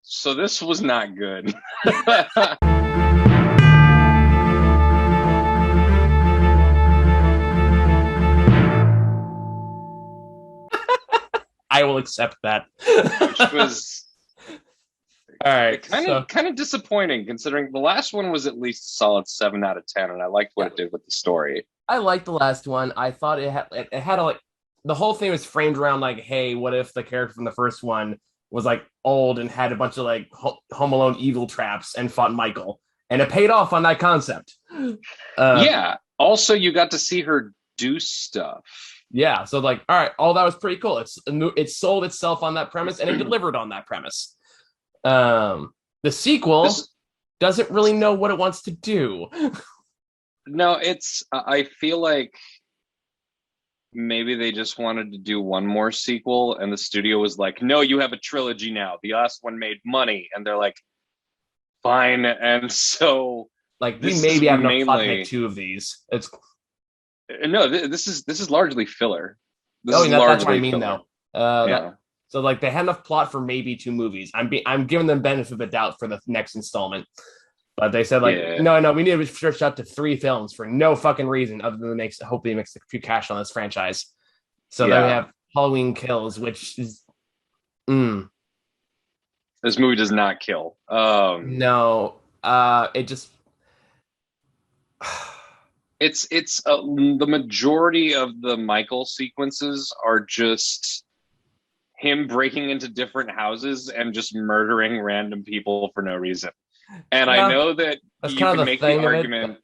So this was not good. I will accept that. Which was All right. kind So of kind of disappointing considering the last one was at least a solid 7 out of 10, and I liked what yeah, it did with the story. I liked the last one. I thought it had a, like the whole thing was framed around like, hey, what if the character from the first one was like old and had a bunch of like Home Alone evil traps and fought Michael, and it paid off on that concept. Uh, Yeah. Also, you got to see her do stuff. yeah. So like, all right, all that was pretty cool. It sold itself on that premise and it delivered on that premise. The sequel This doesn't really know what it wants to do. no, it's I feel like maybe they just wanted to do one more sequel, and the studio was like, "No, you have a trilogy now. The last one made money," and they're like, "Fine." And so Like we this is maybe have enough plot to make mainly two of these. It's no. This is largely filler. This oh, is that's what I largely mean filler. though. That Yeah, so like they had enough plot for maybe two movies. I'm giving them benefit of the doubt for the next installment, but they said like yeah, no, we need to stretch out to three films for no fucking reason other than hopefully makes a few cash on this franchise. So then we yeah. have Halloween Kills, which is This movie does not kill. no, it just It's the majority of the Michael sequences are just him breaking into different houses and just murdering random people for no reason. And I yeah, know that that's you kind can of the make the thing of it. argument,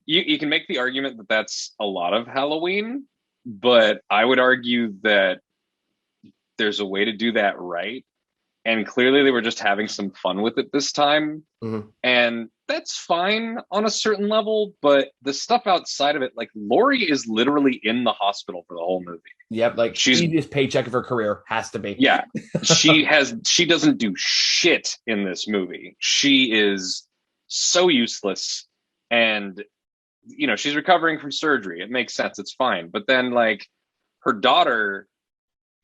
you can make the argument that that's a lot of Halloween, but I would argue that there's a way to do that right. And clearly they were just having some fun with it this time. Mhm. And that's fine on a certain level, but the stuff outside of it, like Lori is literally in the hospital for the whole movie. Yep, like She's easiest paycheck of her career has to be. yeah, she doesn't do shit in this movie. She is so useless, and she's recovering from surgery. It makes sense. It's fine. But then like her daughter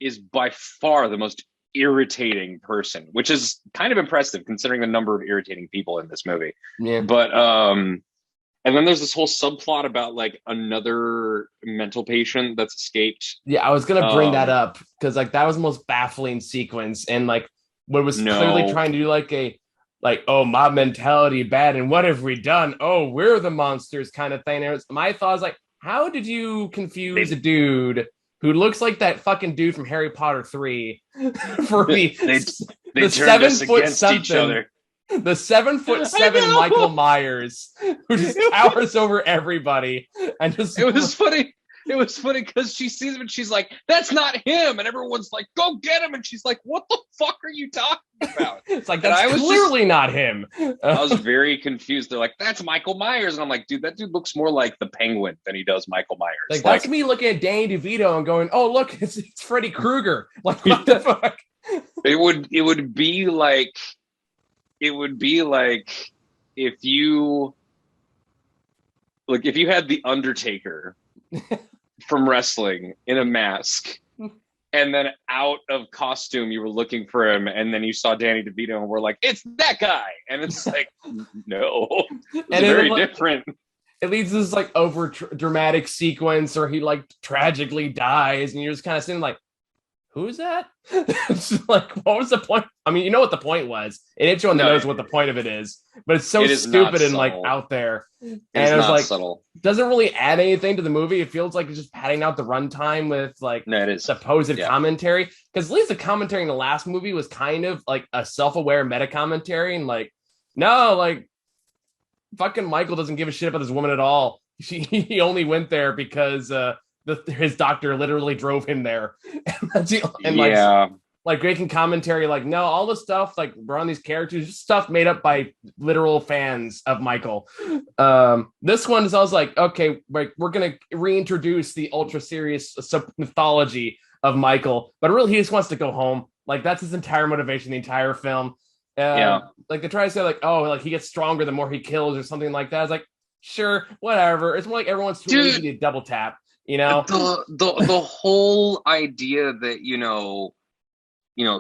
is by far the most irritating person, which is kind of impressive considering the number of irritating people in this movie. Yeah. But and then there's this whole subplot about like another mental patient that's escaped. Yeah, I was gonna bring that Um up because like that was the most baffling sequence, and like what was clearly no, trying to do like oh mob mentality bad, and what have we done? Oh, we're the monsters kind of thing. And my thought was like, how did you confuse a they dude who looks like that fucking dude from Harry Potter 3 for they they the turned seven us foot against each something, other. the 7'7" I Michael know. Myers who just towers over everybody and just It was funny. It was funny because she sees him and she's like, "That's not him," and everyone's like, "Go get him!" And she's like, "What the fuck are you talking about?" it's like And that's clearly not him. I was very confused. They're like, "That's Michael Myers," and I'm like, "Dude, that dude looks more like the Penguin than he does Michael Myers." Like that's Like, me looking at Danny DeVito and going, "Oh, look, it's Freddy Krueger." Like what the fuck? it would be like if you if you had the Undertaker from wrestling in a mask, and then out of costume you were looking for him, and then you saw Danny DeVito and we're like, "It's that guy," and it's like, no, it's And then very like, different. it leads to this like over dramatic sequence, or he like tragically dies, and you're just kind of sitting like, "Who is that?" It's like, what was the point? I mean, you know what the point was. It hits you on the No, nose what the point of it is, but it's so it is not stupid and like subtle. out there, It and is it was not like subtle. doesn't really add anything to the movie. It feels like it's just padding out the runtime with like No, it is. supposed Yeah, commentary. Because at least the commentary in the last movie was kind of like a self-aware meta commentary, and like, no, like fucking Michael doesn't give a shit about this woman at all. He only went there because his doctor literally drove him there, and yeah. like making commentary like no, all the stuff like we're on these characters, just stuff made up by literal fans of Michael. This one is also like, okay, like we're gonna reintroduce the ultra serious mythology of Michael, but really he just wants to go home. Like that's his entire motivation, the entire film. Yeah. Like they try to say like, oh, like he gets stronger the more he kills or something like that. It's like, sure, whatever. It's more like everyone's too lazy Dude, to double tap, you know? the whole idea that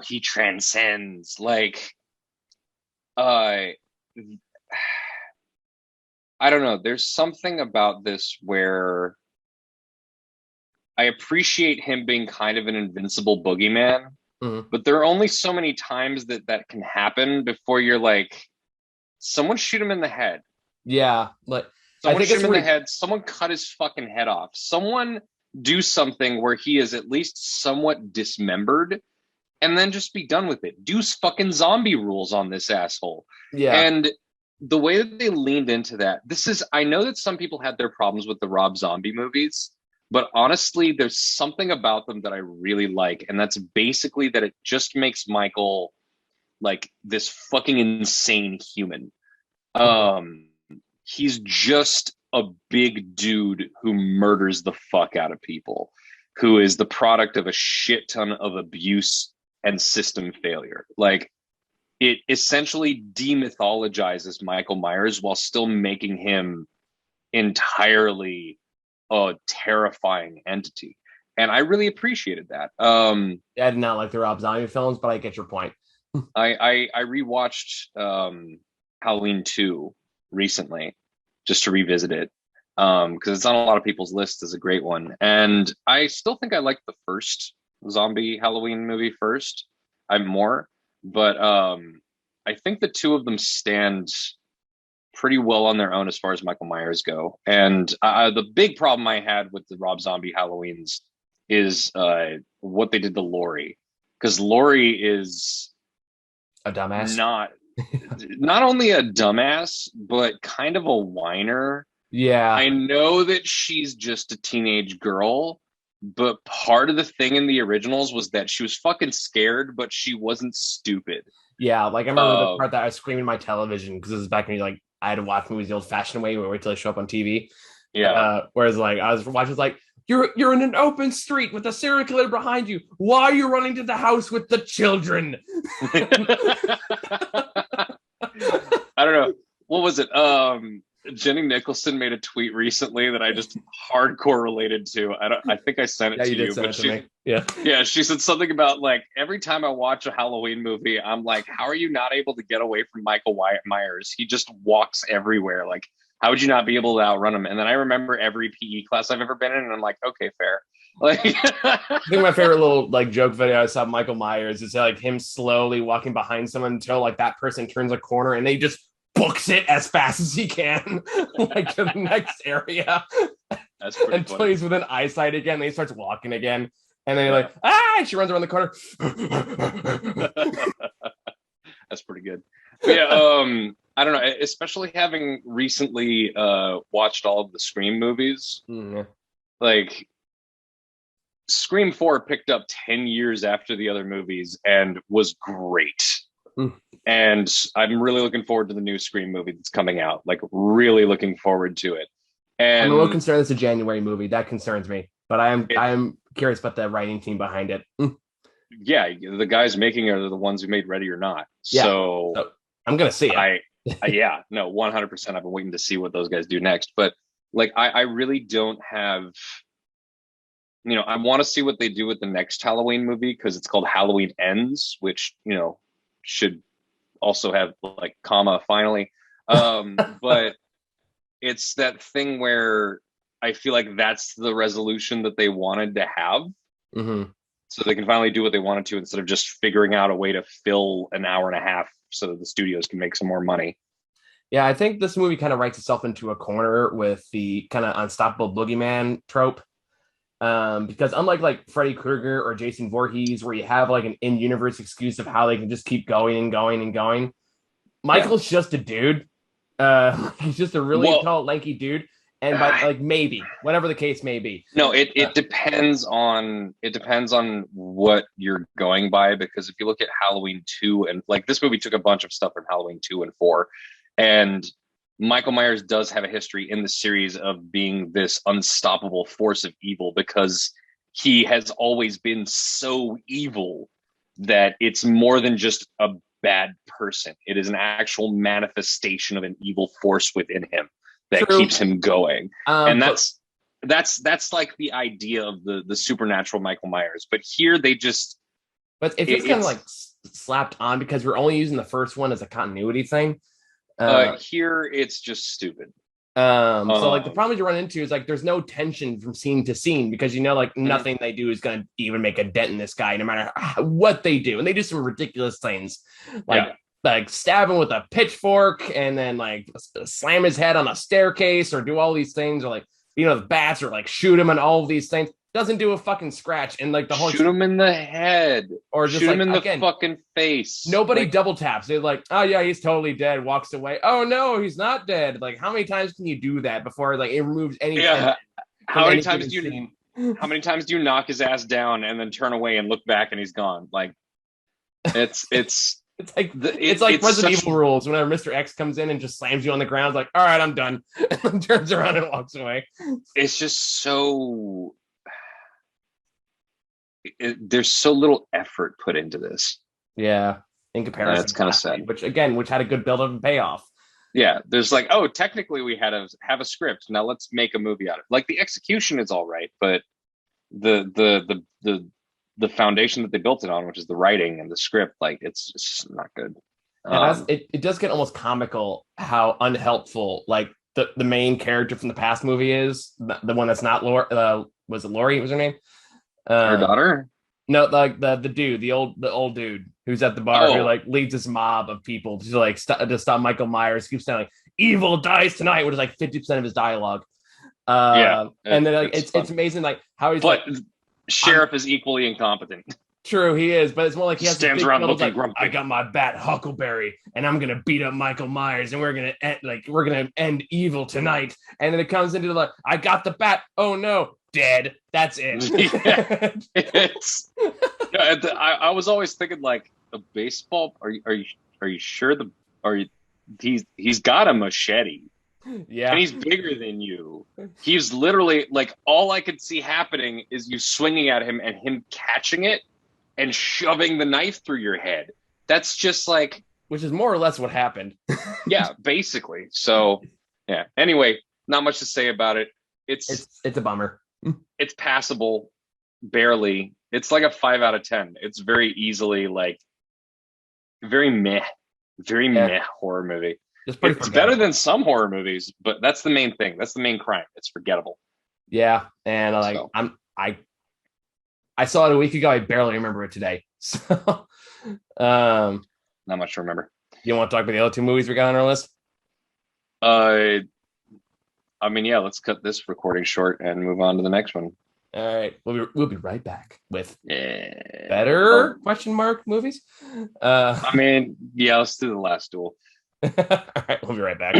he transcends, like, uh I don't know. There's something about this where I appreciate him being kind of an invincible boogeyman, Mhm. but there are only so many times that that can happen before you're like, someone shoot him in the head. Yeah, like I Someone think shoot it's him in the really head. Someone cut his fucking head off. Someone do something where he is at least somewhat dismembered and then just be done with it. Do fucking zombie rules on this asshole. yeah. And the way that they leaned into that, this is, I know that some people had their problems with the Rob Zombie movies, but honestly, there's something about them that I really like. And that's basically that it just makes Michael like this fucking insane human. Mhm. Um, he's just a big dude who murders the fuck out of people, who is the product of a shit ton of abuse and system failure. Like it essentially demythologizes Michael Myers while still making him entirely a terrifying entity. And I really appreciated that. I did not like the Rob Zombie films, but I get your point. I rewatched Halloween 2 recently just to revisit it because it's on a lot of people's lists as a great one. And I still think I like the first zombie Halloween movie first. I'm more, but I think the two of them stand pretty well on their own as far as Michael Myers go. And the big problem I had with the Rob Zombie Halloweens is what they did to Laurie, because Laurie is A dumbass. not not only a dumbass but kind of a whiner. Yeah, I know that she's just a teenage girl, but part of the thing in the originals was that she was fucking scared, but she wasn't stupid. yeah. Like I remember the part Um, that I was screaming at my television because this is back when like I had to watch movies the old-fashioned way, where wait till they show up on TV. yeah. Whereas like I was watching, like you're in an open street with a serial killer behind you. Why are you running to the house with the children? I don't know. What was it? Jenny Nicholson made a tweet recently that I just hardcore related to. I think I sent it Yeah, to you did you, send but it to she me. Yeah. yeah, she said something about like every time I watch a Halloween movie, I'm like, how are you not able to get away from Michael Wyatt Myers? He just walks everywhere. Like, how would you not be able to outrun him? And then I remember every PE class I've ever been in, and I'm like, okay, fair. Like, I think my favorite little like joke video I saw of Michael Myers is like him slowly walking behind someone until like that person turns a corner and they just books it as fast as he can, like to the next area that's pretty until funny. he's within eyesight again. Then he starts walking again, and then you're Yeah, like, ah! She runs around the corner. that's pretty good. But yeah, I don't know, especially having recently watched all of the Scream movies, Mm, like Scream 4 picked up 10 years after the other movies and was great. yeah. And I'm really looking forward to the new Scream movie that's coming out. Like, really looking forward to it. I'm a little And concerned it's a January movie. That concerns me, but I'm it, I'm curious about the writing team behind it. yeah, the guys making it are the ones who made Ready or Not. Yeah, So so I'm gonna see it. yeah, no, 100%. I've been waiting to see what those guys do next. But like, I really don't have, I want to see what they do with the next Halloween movie because it's called Halloween Ends, which, should also have like comma finally. But it's that thing where I feel like that's the resolution that they wanted to have. Hmm. So they can finally do what they wanted to instead of just figuring out a way to fill an hour and a half so that the studios can make some more money. Yeah, I think this movie kind of writes itself into a corner with the kind of unstoppable boogeyman trope. Because unlike like Freddy Krueger or Jason Voorhees, where you have like an in-universe excuse of how they can just keep going and going and going, Yeah. Michael's just a dude. He's just a really Well, tall, lanky dude, and by like maybe whatever the case may be. no, it Uh, it depends on what you're going by, because if you look at Halloween 2, and like this movie took a bunch of stuff from Halloween 2 and 4, and Michael Myers does have a history in the series of being this unstoppable force of evil because he has always been so evil that it's more than just a bad person. It is an actual manifestation of an evil force within him that True. keeps him going. And But that's like the idea of the supernatural Michael Myers. But here they just it feels kind of like it's slapped on because we're only using the first one as a continuity thing. Here it's just stupid. So like the problem you run into is like there's no tension from scene to scene because like nothing they do is going to even make a dent in this guy, no matter what they do, and they do some ridiculous things, like stab him with a pitchfork and then like slam his head on a staircase or do all these things, or like the bats, or like shoot him and all of these things. Doesn't do a fucking scratch, and like the whole shoot him in the head, or just shoot like, him in the again, fucking face. Nobody double taps. They're like, oh yeah, he's totally dead. Walks away. Oh no, he's not dead. Like, how many times can you do that before like it removes any? Yeah. How many times do you knock his ass down and then turn away and look back and he's gone? Like, it's it's like Resident Evil rules. Whenever Mr. X comes in and just slams you on the ground, like, all right, I'm done, and turns around and walks away. It's just so. There's so little effort put into this. Yeah, in comparison, that's kind of sad. Which had a good build-up and payoff. Yeah, there's like, oh, technically we had to have a script. Now let's make a movie out of it. Like the execution is all right, but the foundation that they built it on, which is the writing and the script, like it's just not good. It does get almost comical how unhelpful like the main character from the past movie is. The one that's not Lori. Was it Lori? What was her name? Her daughter? No, like the dude, the old dude who's at the bar who like leads this mob of people to like to stop Michael Myers. Keeps saying like "evil dies tonight," which is like 50% of his dialogue. And then like it's amazing like how he's sheriff is equally incompetent. True, he is, but it's more like he stands around looking like, grumpy. I got my bat Huckleberry, and I'm gonna beat up Michael Myers, and we're gonna end evil tonight. And then it comes into like, I got the bat. Oh no, dead. That's it. Yeah, I was always thinking like a baseball. Are you sure he's got a machete? Yeah, and he's bigger than you. He's literally like, all I could see happening is you swinging at him and him catching it and shoving the knife through your head. That's just like, which is more or less what happened. Yeah, basically. So yeah. Anyway, not much to say about it. It's a bummer. It's passable, barely. It's like a 5 out of 10. It's very easily like very meh horror movie. It's better than some horror movies, but that's the main thing. That's the main crime. It's forgettable. Yeah, and like I saw it a week ago. I barely remember it today. So, not much to remember. You want to talk about the other two movies we got on our list? I mean, yeah. Let's cut this recording short and move on to the next one. All right, we'll be right back with better question mark movies. I mean, yeah. Let's do The Last Duel. All right, we'll be right back.